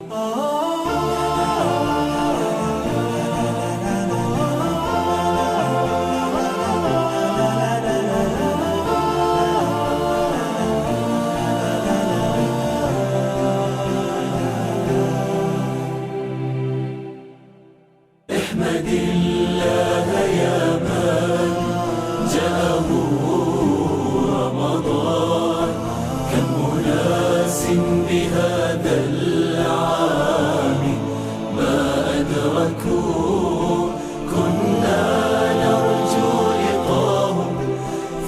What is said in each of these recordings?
احمد الله يا من جاءه رمضان، كم أناس بهذا العام ما أدركوا، كنا نرجو لقاهم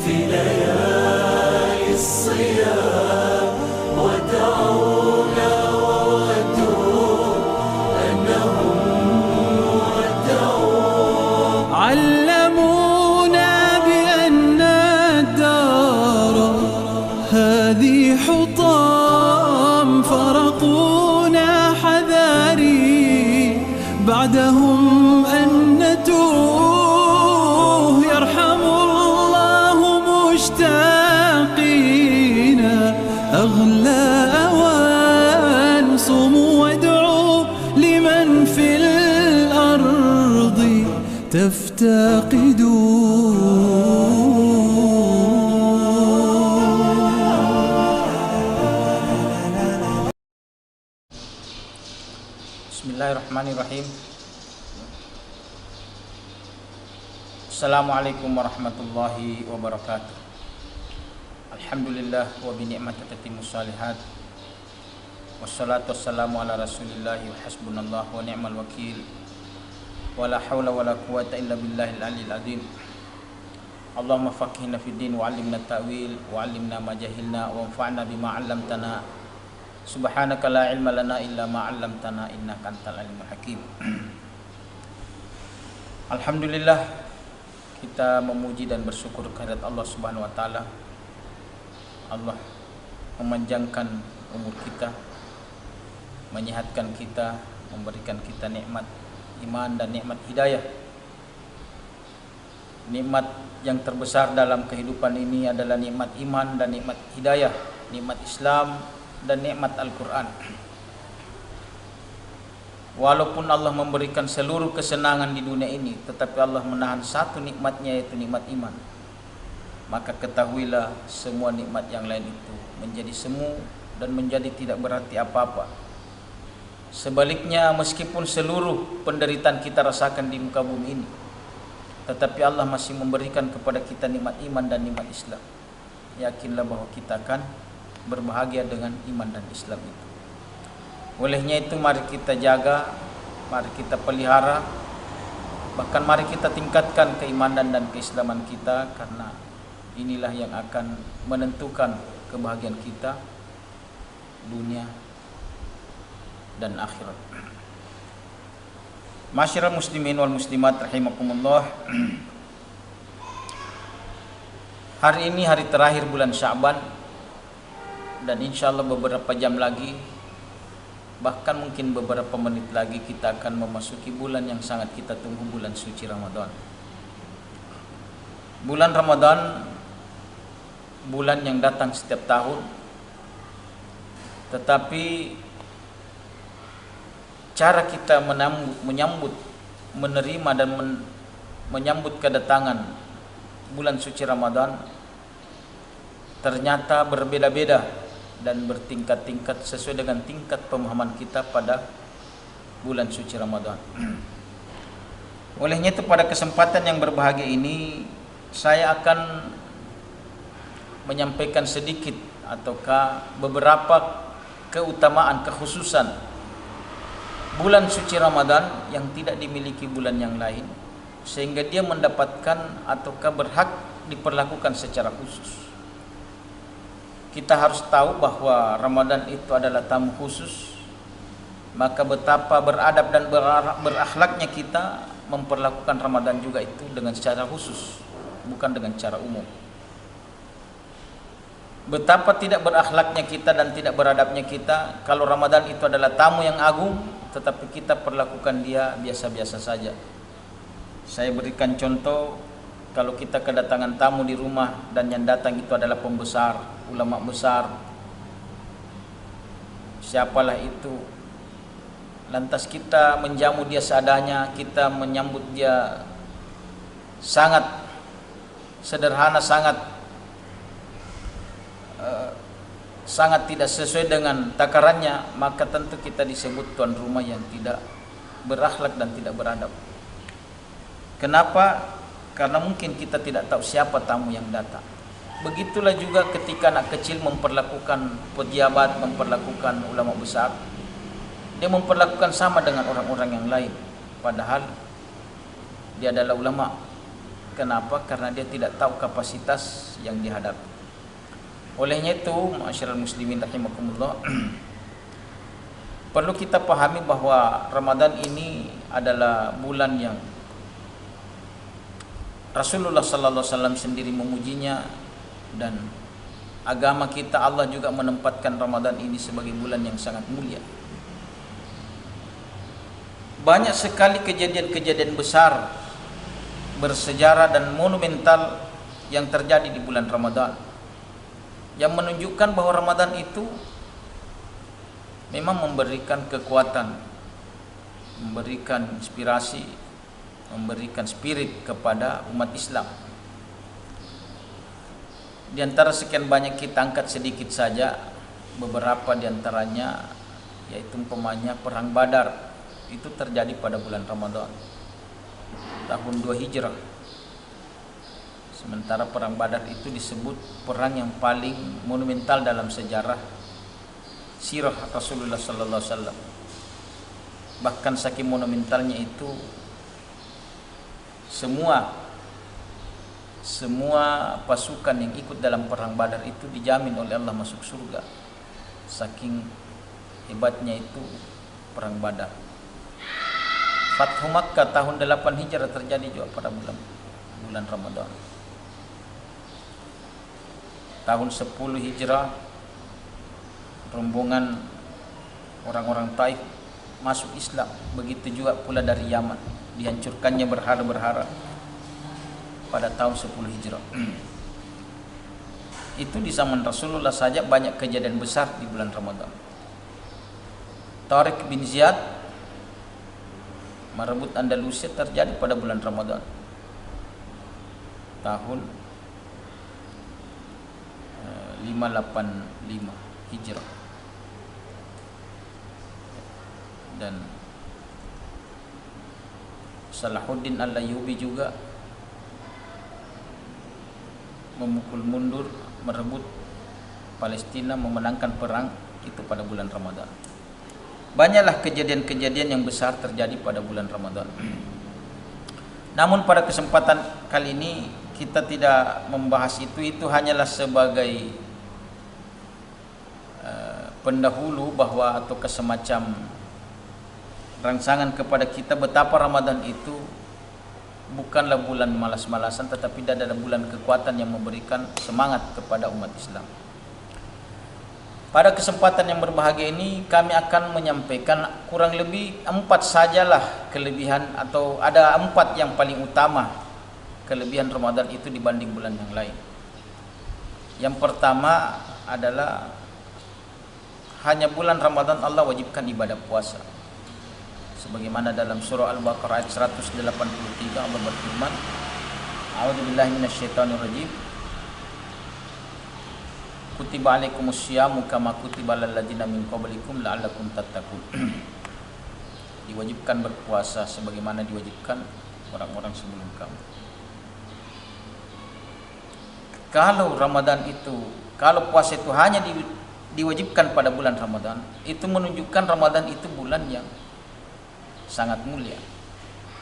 في ليالي الصيام، ودعونا وودوا أنهم علمونا بأن الدار هذه حطام، فرقونا حذاري بعدهم أن نتوه، يرحم الله مشتاقين أغلى أوان، صوموا وادعوا لمن في الأرض Bismillahirrahmanirrahim. Assalamualaikum warahmatullahi wabarakatuh. Alhamdulillah wa bi ni'mati tatimmus shalihat. Wassalatu wassalamu ala Rasulillah wa hasbunallah wa ni'mal wakil. Wala hawla wala quwata illa billahil aliyil azim. Allahumma faqihna fid din wa 'allimna ta'wil wa 'allimna ma jahilna wa anfa'na bima 'allamtana. Subhanaka la ilma lana illa ma 'allamtana innaka antal alimul hakim. Alhamdulillah, kita memuji dan bersyukur kehadirat Allah Subhanahu wa taala. Allah memanjangkan umur kita, menyehatkan kita, memberikan kita nikmat iman dan nikmat hidayah. Nikmat yang terbesar dalam kehidupan ini adalah nikmat iman dan nikmat hidayah, nikmat Islam dan nikmat Al-Quran. Walaupun Allah memberikan seluruh kesenangan di dunia ini, tetapi Allah menahan satu nikmatnya, yaitu nikmat iman. Maka ketahuilah semua nikmat yang lain itu menjadi semu dan menjadi tidak berarti apa-apa. Sebaliknya, meskipun seluruh penderitaan kita rasakan di muka bumi ini, tetapi Allah masih memberikan kepada kita nikmat iman dan nikmat Islam. Yakinlah bahwa kita akan berbahagia dengan iman dan Islam itu. Olehnya itu, mari kita jaga, mari kita pelihara, bahkan mari kita tingkatkan keimanan dan keislaman kita, karena inilah yang akan menentukan kebahagiaan kita dunia dan akhirat. Masyiral muslimin wal muslimat rahimakumullah. Hari ini hari terakhir bulan Sya'ban, dan insyaallah beberapa jam lagi, bahkan mungkin beberapa menit lagi, kita akan memasuki bulan yang sangat kita tunggu, bulan suci Ramadan. Bulan Ramadan, bulan yang datang setiap tahun, tetapi cara kita menyambut, menerima dan menyambut kedatangan bulan suci Ramadan ternyata berbeda-beda dan bertingkat-tingkat sesuai dengan tingkat pemahaman kita pada bulan suci Ramadan. Olehnya itu, pada kesempatan yang berbahagia ini, saya akan menyampaikan sedikit ataukah beberapa keutamaan, kekhususan bulan suci Ramadan yang tidak dimiliki bulan yang lain, sehingga dia mendapatkan ataukah berhak diperlakukan secara khusus. Kita harus tahu bahwa Ramadan itu adalah tamu khusus, maka betapa beradab dan berakhlaknya kita memperlakukan Ramadan juga itu dengan secara khusus, bukan dengan cara umum. Betapa tidak berakhlaknya kita dan tidak beradabnya kita kalau Ramadan itu adalah tamu yang agung, tetapi kita perlakukan dia biasa-biasa saja. Saya berikan contoh, kalau kita kedatangan tamu di rumah dan yang datang itu adalah pembesar, ulama besar, siapalah itu, lantas kita menjamu dia seadanya, kita menyambut dia sangat sederhana, sangat tidak sesuai dengan takarannya, maka tentu kita disebut tuan rumah yang tidak berakhlak dan tidak beradab. Kenapa? Karena mungkin kita tidak tahu siapa tamu yang datang. Begitulah juga ketika anak kecil memperlakukan pejabat, memperlakukan ulama besar, dia memperlakukan sama dengan orang-orang yang lain, padahal dia adalah ulama. Kenapa? Karena dia tidak tahu kapasitas yang dihadapi. Olehnya itu, ma'asyiral muslimin rahimakumullah, perlu kita pahami bahwa Ramadan ini adalah bulan yang Rasulullah sallallahu alaihi wasallam sendiri memujinya, dan agama kita, Allah juga menempatkan Ramadan ini sebagai bulan yang sangat mulia. Banyak sekali kejadian-kejadian besar, bersejarah dan monumental yang terjadi di bulan Ramadan, yang menunjukkan bahwa Ramadan itu memang memberikan kekuatan, memberikan inspirasi, memberikan spirit kepada umat Islam. Di antara sekian banyak kita angkat sedikit saja beberapa di antaranya, yaitu umpamanya perang Badar. Itu terjadi pada bulan Ramadan tahun 2 Hijrah. Sementara perang Badar itu disebut perang yang paling monumental dalam sejarah sirah Rasulullah sallallahu alaihi wasallam. Bahkan saking monumentalnya itu semua pasukan yang ikut dalam perang Badar itu dijamin oleh Allah masuk surga. Saking hebatnya itu perang Badar. Fathu Makkah tahun 8 Hijrah terjadi juga pada bulan Ramadan. Tahun 10 Hijrah rombongan orang-orang Taif masuk Islam. Begitu juga pula dari Yaman, dihancurkannya berhala-berhala pada tahun 10 Hijrah. Itu di zaman Rasulullah saja banyak kejadian besar di bulan Ramadan. Tariq bin Ziyad merebut Andalusia terjadi pada bulan Ramadan tahun 585 Hijrah. Dan Salahuddin Al-Ayyubi juga memukul mundur, merebut Palestina, memenangkan perang itu pada bulan Ramadan. Banyaklah kejadian-kejadian yang besar terjadi pada bulan Ramadan. Namun pada kesempatan kali ini kita tidak membahas itu hanyalah sebagai pendahulu bahwa atau kesemacam rangsangan kepada kita betapa Ramadan itu bukanlah bulan malas-malasan, tetapi adalah bulan kekuatan yang memberikan semangat kepada umat Islam. Pada kesempatan yang berbahagia ini kami akan menyampaikan kurang lebih 4 sajalah kelebihan, atau ada 4 yang paling utama kelebihan Ramadan itu dibanding bulan yang lain. Yang pertama adalah hanya bulan Ramadan Allah wajibkan ibadah puasa. Sebagaimana dalam surah Al-Baqarah ayat 183 Allah berfirman, A'udzubillahi minasyaitonirrajim. Kutiba alaikumusyamu kama kutiba alal ladzina min qablikum la'allakum tattaqun. Diwajibkan berpuasa sebagaimana diwajibkan orang-orang sebelum kamu. Kalau Ramadan itu, kalau puasa itu hanya diwajibkan pada bulan Ramadan, itu menunjukkan Ramadan itu bulan yang sangat mulia.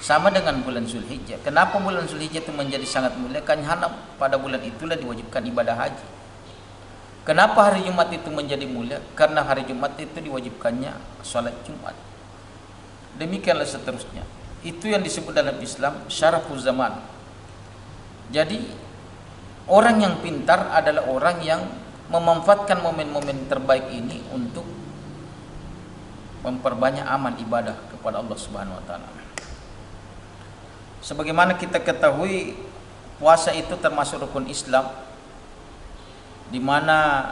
Sama dengan bulan Zulhijjah. Kenapa bulan Zulhijjah itu menjadi sangat mulia? Karena pada bulan itulah diwajibkan ibadah haji. Kenapa hari Jumat itu menjadi mulia? Karena hari Jumat itu diwajibkannya salat Jumat. Demikianlah seterusnya. Itu yang disebut dalam Islam syarafuz zaman. Jadi orang yang pintar adalah orang yang memanfaatkan momen-momen terbaik ini untuk memperbanyak amal ibadah kepada Allah Subhanahu wa taala. Sebagaimana kita ketahui, puasa itu termasuk rukun Islam, di mana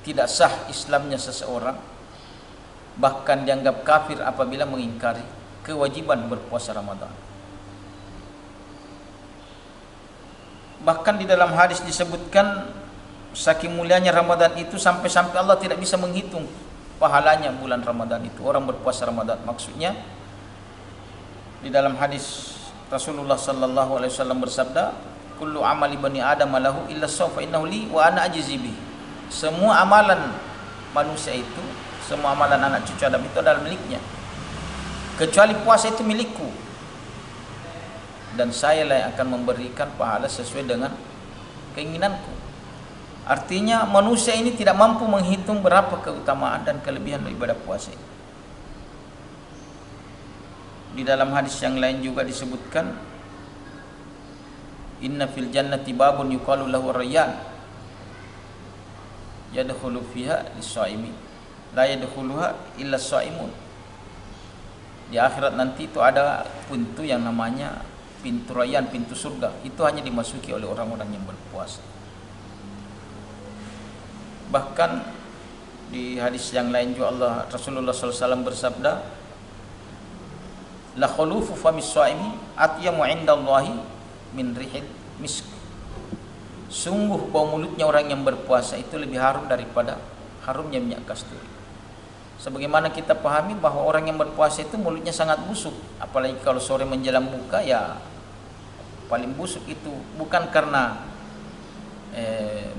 tidak sah Islamnya seseorang bahkan dianggap kafir apabila mengingkari kewajiban berpuasa Ramadan. Bahkan di dalam hadis disebutkan saking mulianya Ramadan itu sampai-sampai Allah tidak bisa menghitung pahalanya bulan Ramadan itu, orang berpuasa Ramadan. Maksudnya di dalam hadis Rasulullah sallallahu alaihi wasallam bersabda, kullu amali bani adam lahu illa shaum fa innahu li wa ana ajzi bi. Semua amalan manusia itu, semua amalan anak cucu Adam itu adalah miliknya, kecuali puasa itu milikku, dan saya lah yang akan memberikan pahala sesuai dengan keinginanku. Artinya manusia ini tidak mampu menghitung berapa keutamaan dan kelebihan ibadah puasa ini. Di dalam hadis yang lain juga disebutkan, inna fil jannati babun yuqalu lahu rayyan yadkhulu fiha lis-shaimi la yadkhuluha illa as-shaimun. Di akhirat nanti itu ada pintu yang namanya pintu rayyan, pintu surga. Itu hanya dimasuki oleh orang-orang yang berpuasa. Bahkan di hadis yang lain juga Rasulullah SAW bersabda, la khulufu famis shaimi atyamu indallahi min rihil misk. Sungguh bau mulutnya orang yang berpuasa itu lebih harum daripada harumnya minyak kasturi. Sebagaimana kita pahami bahwa orang yang berpuasa itu mulutnya sangat busuk, apalagi kalau sore menjelang buka, ya paling busuk itu. Bukan karena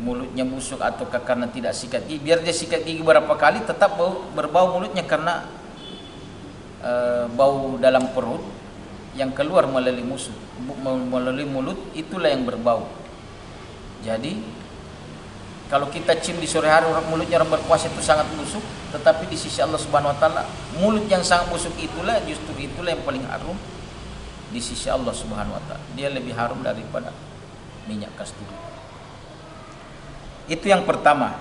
mulutnya busuk ataukah karena tidak sikat gigi. Biar dia sikat gigi berapa kali tetap berbau mulutnya, karena bau dalam perut yang keluar melalui mulut itulah yang berbau. Jadi kalau kita cium di sore hari mulutnya orang berpuasa itu sangat busuk, tetapi di sisi Allah Subhanahu wa taala mulut yang sangat busuk itulah yang paling harum di sisi Allah Subhanahu wa taala. Dia lebih harum daripada minyak kasturi. Itu yang pertama,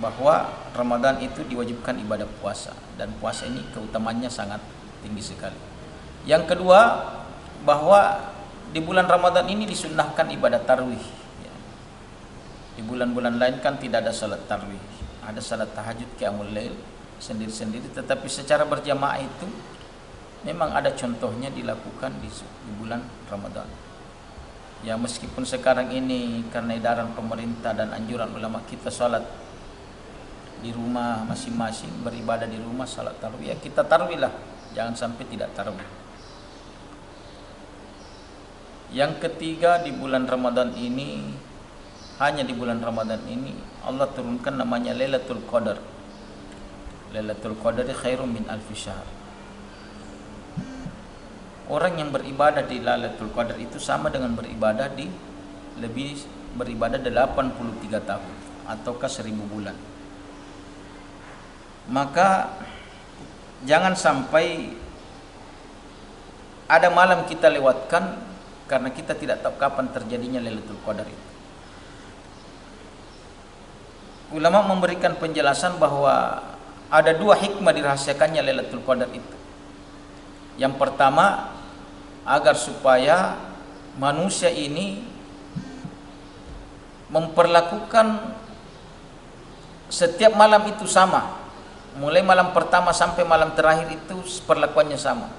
bahwa Ramadan itu diwajibkan ibadah puasa, dan puasa ini keutamaannya sangat tinggi sekali. Yang kedua, bahwa di bulan Ramadan ini disunnahkan ibadah tarawih. Di bulan-bulan lain kan tidak ada salat tarawih, ada salat tahajud, qiyamul lail sendiri-sendiri, tetapi secara berjamaah itu memang ada contohnya dilakukan di bulan Ramadan. Ya meskipun sekarang ini karena edaran pemerintah dan anjuran ulama kita salat di rumah masing-masing, beribadah di rumah, salat tarawih, ya kita tarawih lah, jangan sampai tidak tarawih. Yang ketiga, di bulan Ramadan ini, hanya di bulan Ramadan ini Allah turunkan namanya Lailatul Qadar. Lailatul Qadar khairum min alfi syahr. Orang yang beribadah di Lailatul Qadar itu sama dengan beribadah 83 tahun ataukah 1000 bulan. Maka jangan sampai ada malam kita lewatkan karena kita tidak tahu kapan terjadinya Lailatul Qadar itu. Ulama memberikan penjelasan bahwa ada 2 hikmah dirahasiakannya Lailatul Qadar itu. Yang pertama, agar supaya manusia ini memperlakukan setiap malam itu sama, mulai malam pertama sampai malam terakhir itu perlakuannya sama.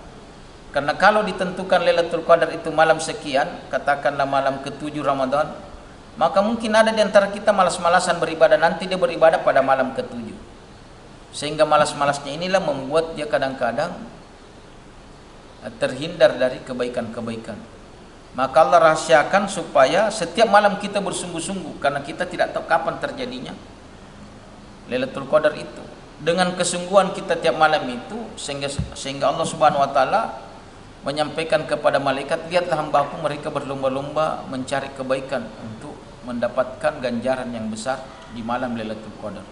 Karena kalau ditentukan Lailatul Qadar itu malam sekian, katakanlah malam ke-7 Ramadan, maka mungkin ada di antara kita malas-malasan beribadah, nanti dia beribadah pada malam ke-7. Sehingga malas-malasnya inilah membuat dia kadang-kadang terhindar dari kebaikan-kebaikan. Maka Allah rahasiakan supaya setiap malam kita bersungguh-sungguh, karena kita tidak tahu kapan terjadinya Lailatul Qadar itu. Dengan kesungguhan kita tiap malam itu, sehingga Allah Subhanahu wa taala menyampaikan kepada malaikat, lihatlah hamba-Ku mereka berlomba-lomba mencari kebaikan untuk mendapatkan ganjaran yang besar di malam Lailatul Qadar.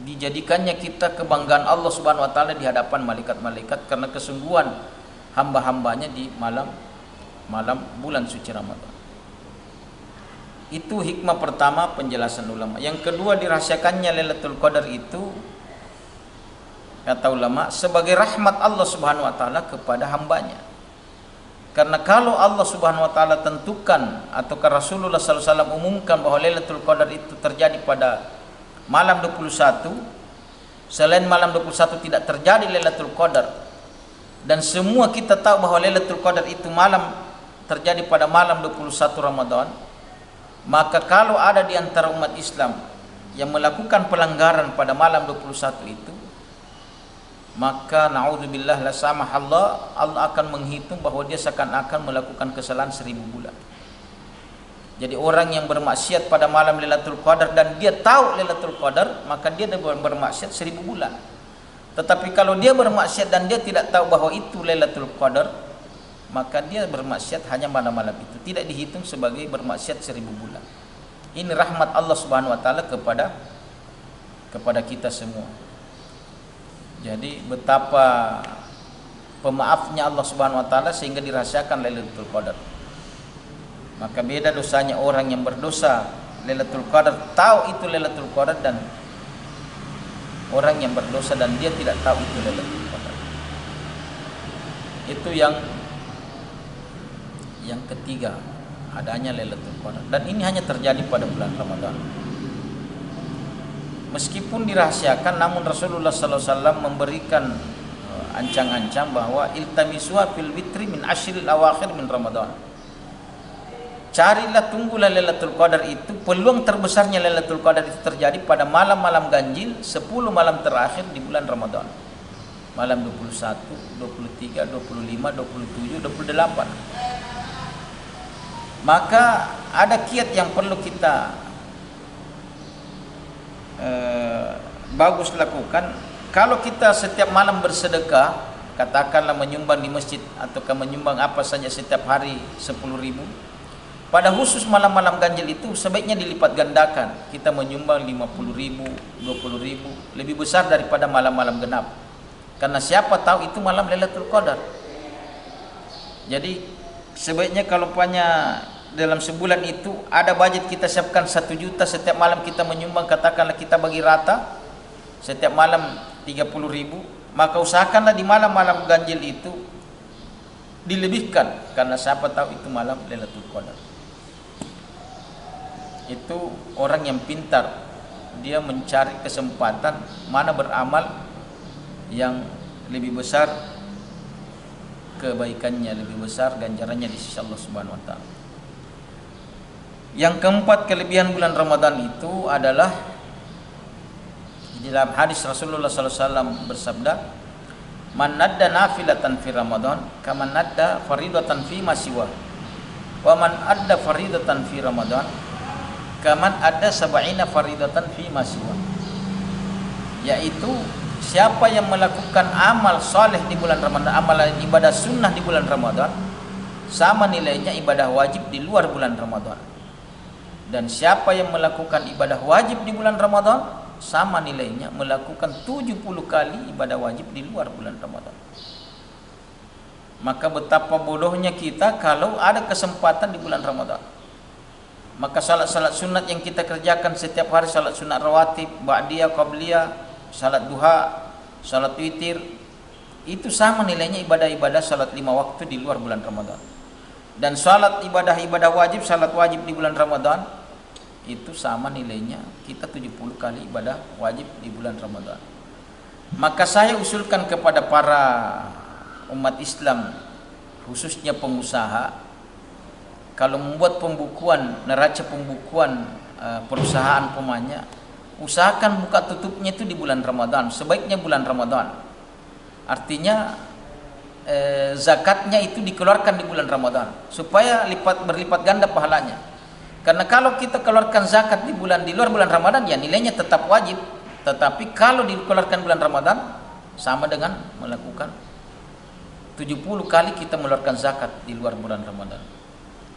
Dijadikannya kita kebanggaan Allah Subhanahu wa taala di hadapan malaikat-malaikat karena kesungguhan hamba-hambanya di malam bulan suci Ramadan. Itu hikmah pertama penjelasan ulama. Yang kedua, dirahasiakannya Lailatul Qadar itu, kata ulama, sebagai rahmat Allah Subhanahu wa taala kepada hambanya. Karena kalau Allah Subhanahu wa taala tentukan atau Rasulullah sallallahu alaihi wasallam umumkan bahwa Lailatul Qadar itu terjadi pada malam 21, Selain malam 21 tidak terjadi Lailatul Qadar, dan semua kita tahu bahwa Lailatul Qadar itu malam terjadi pada malam 21 Ramadan, maka kalau ada di antara umat Islam yang melakukan pelanggaran pada malam 21 itu, maka naudzubillah la samahallah, Allah akan menghitung bahwa dia seakan-akan melakukan kesalahan 1000 bulan. Jadi orang yang bermaksiat pada malam Lailatul Qadar dan dia tahu Lailatul Qadar, maka dia bermaksiat 1000 bulan. Tetapi kalau dia bermaksiat dan dia tidak tahu bahwa itu Lailatul Qadar, maka dia bermaksiat hanya malam-malam itu, tidak dihitung sebagai bermaksiat 1000 bulan. Ini rahmat Allah Subhanahu wa taala kepada kita semua. Jadi betapa pemaafnya Allah Subhanahu wa taala sehingga dirahasiakan Lailatul Qadar. Maka beda dosanya orang yang berdosa Lailatul Qadar, tahu itu Lailatul Qadar, dan orang yang berdosa dan dia tidak tahu itu Lailatul Qadar. Itu yang ketiga, adanya Lailatul Qadar, dan ini hanya terjadi pada bulan Ramadan. Meskipun dirahasiakan, namun Rasulullah sallallahu alaihi wasallam memberikan ancang-ancang bahwa iltamisuha fil witri min ashril awakhir min Ramadan. Carilah, tunggulah Lailatul Qadar itu, peluang terbesarnya Lailatul Qadar itu terjadi pada malam-malam ganjil 10 malam terakhir di bulan Ramadan. Malam 21, 23, 25, 27, 28. Maka ada kiat yang perlu kita bagus lakukan. Kalau kita setiap malam bersedekah, katakanlah menyumbang di masjid ataukah menyumbang apa saja setiap hari 10.000, pada khusus malam-malam ganjil itu sebaiknya dilipat gandakan. Kita menyumbang 50.000, 20.000, lebih besar daripada malam-malam genap. Karena siapa tahu itu malam Lailatul Qadar. Jadi sebaiknya kalau punya dalam sebulan itu ada budget kita siapkan 1 juta, setiap malam kita menyumbang, katakanlah kita bagi rata setiap malam 30.000, maka usahakanlah di malam-malam ganjil itu dilebihkan, karena siapa tahu itu malam Lailatul Qadar. Itu orang yang pintar, dia mencari kesempatan mana beramal yang lebih besar kebaikannya, lebih besar ganjarannya di sisi Allah Subhanahu wa taala. Yang keempat, kelebihan bulan Ramadan itu adalah di dalam hadis Rasulullah sallallahu alaihi wasallam bersabda, "Man nadda nafilatan fi Ramadan kaman nadda faridatan fi ma siwa. Wa man adda faridatan fi Ramadan kaman adda sab'ina faridatan fi ma siwa." Yaitu siapa yang melakukan amal soleh di bulan Ramadan, amalan ibadah sunnah di bulan Ramadan, sama nilainya ibadah wajib di luar bulan Ramadan. Dan siapa yang melakukan ibadah wajib di bulan Ramadan, sama nilainya melakukan 70 kali ibadah wajib di luar bulan Ramadan. Maka betapa bodohnya kita kalau ada kesempatan di bulan Ramadan. Maka salat-salat sunat yang kita kerjakan setiap hari, salat sunat rawatib, ba'diyah, qabliyah, salat duha, salat witir, itu sama nilainya ibadah-ibadah salat 5 waktu di luar bulan Ramadan. Dan salat ibadah-ibadah wajib, salat wajib di bulan Ramadan, itu sama nilainya kita 70 kali ibadah wajib di bulan Ramadan. Maka saya usulkan kepada para umat Islam, khususnya pengusaha, kalau membuat pembukuan, neraca pembukuan perusahaan pemanya, usahakan buka tutupnya itu di bulan Ramadan, sebaiknya bulan Ramadan. Artinya zakatnya itu dikeluarkan di bulan Ramadan supaya berlipat ganda pahalanya. Karena kalau kita keluarkan zakat di luar bulan Ramadan, ya nilainya tetap wajib, tetapi kalau dikeluarkan bulan Ramadan sama dengan melakukan 70 kali kita mengeluarkan zakat di luar bulan Ramadan.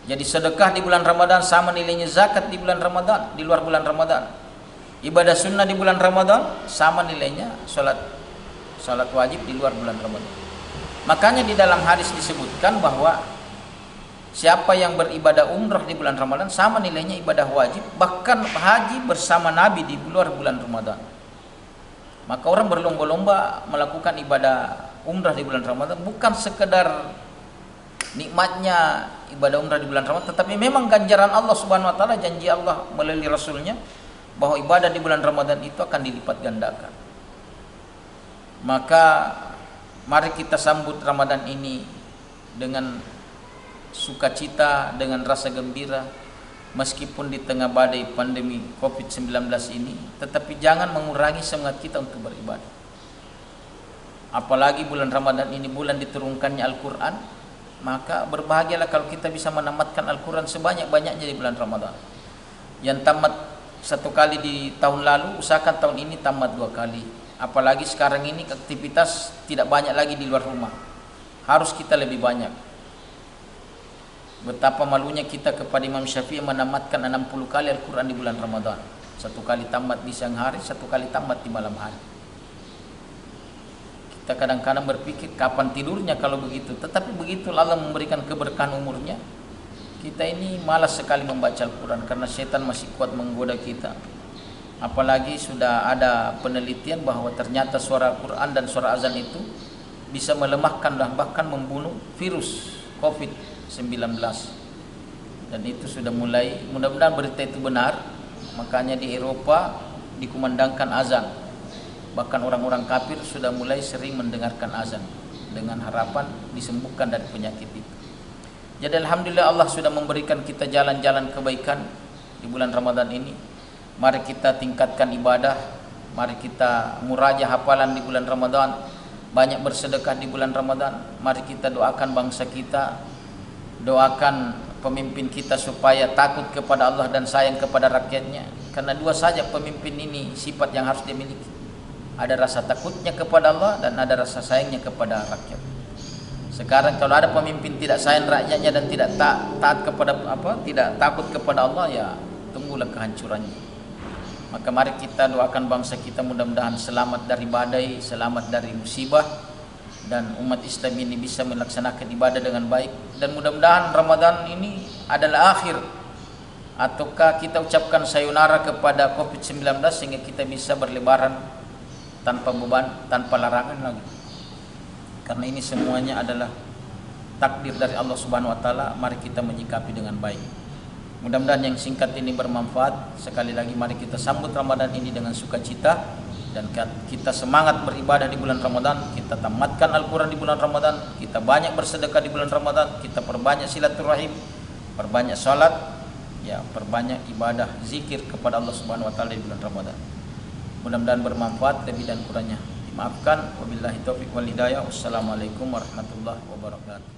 Jadi sedekah di bulan Ramadan sama nilainya zakat di bulan Ramadan, di luar bulan Ramadan. Ibadah sunnah di bulan Ramadan sama nilainya salat wajib di luar bulan Ramadan. Makanya di dalam hadis disebutkan bahwa siapa yang beribadah umrah di bulan Ramadan sama nilainya ibadah wajib, bahkan haji bersama Nabi di luar bulan Ramadan. Maka orang berlomba-lomba melakukan ibadah umrah di bulan Ramadan bukan sekedar nikmatnya ibadah umrah di bulan Ramadan, tetapi memang ganjaran Allah Subhanahu wa taala, janji Allah melalui Rasulnya bahwa ibadah di bulan Ramadan itu akan dilipat gandakan. Maka mari kita sambut Ramadan ini dengan sukacita, dengan rasa gembira, meskipun di tengah badai pandemi COVID-19 ini, tetapi jangan mengurangi semangat kita untuk beribadah. Apalagi bulan Ramadan ini bulan diturunkannya Al-Quran, maka berbahagialah kalau kita bisa menamatkan Al-Quran sebanyak-banyaknya di bulan Ramadan. Yang tamat 1 kali di tahun lalu, usahakan tahun ini tamat 2 kali. Apalagi sekarang ini aktivitas tidak banyak lagi di luar rumah, harus kita lebih banyak. Betapa malunya kita kepada Imam Syafi'i menamatkan 60 kali Al-Quran di bulan Ramadan. 1 kali tamat di siang hari, 1 kali tamat di malam hari. Kita kadang-kadang berpikir kapan tidurnya kalau begitu. Tetapi begitu Allah memberikan keberkahan umurnya, kita ini malas sekali membaca Al-Quran karena setan masih kuat menggoda kita. Apalagi sudah ada penelitian bahwa ternyata suara Al-Quran dan suara azan itu bisa melemahkan dan bahkan membunuh virus COVID-19. Dan itu sudah mulai, mudah-mudahan berita itu benar. Makanya di Eropa dikumandangkan azan. Bahkan orang-orang kafir sudah mulai sering mendengarkan azan dengan harapan disembuhkan dari penyakit itu. Jadi alhamdulillah Allah sudah memberikan kita jalan-jalan kebaikan di bulan Ramadan ini. Mari kita tingkatkan ibadah, mari kita murajah hafalan di bulan Ramadan, banyak bersedekah di bulan Ramadan. Mari kita doakan bangsa kita, doakan pemimpin kita supaya takut kepada Allah dan sayang kepada rakyatnya. Karena dua saja pemimpin ini sifat yang harus dimiliki. Ada rasa takutnya kepada Allah dan ada rasa sayangnya kepada rakyat. Sekarang kalau ada pemimpin tidak sayang rakyatnya dan tidak taat kepada tidak takut kepada Allah, ya tunggulah kehancurannya. Maka mari kita doakan bangsa kita mudah-mudahan selamat dari badai, selamat dari musibah, dan umat Islam ini bisa melaksanakan ibadah dengan baik. Dan mudah-mudahan Ramadan ini adalah akhir, ataukah kita ucapkan sayonara kepada COVID-19 sehingga kita bisa berlebaran tanpa beban, tanpa larangan lagi. Karena ini semuanya adalah takdir dari Allah Subhanahu wa taala, mari kita menyikapi dengan baik. Mudah-mudahan yang singkat ini bermanfaat. Sekali lagi mari kita sambut Ramadan ini dengan sukacita dan kita semangat beribadah di bulan Ramadan. Kita tamatkan Al-Quran di bulan Ramadan, kita banyak bersedekah di bulan Ramadan, kita perbanyak silaturahim, perbanyak salat, ya, perbanyak ibadah zikir kepada Allah Subhanahu wa taala di bulan Ramadan. Mudah-mudahan bermanfaat, lebih dan kurangnya dimaafkan. Wabillahi taufiq wal hidayah. Wassalamualaikum warahmatullahi wabarakatuh.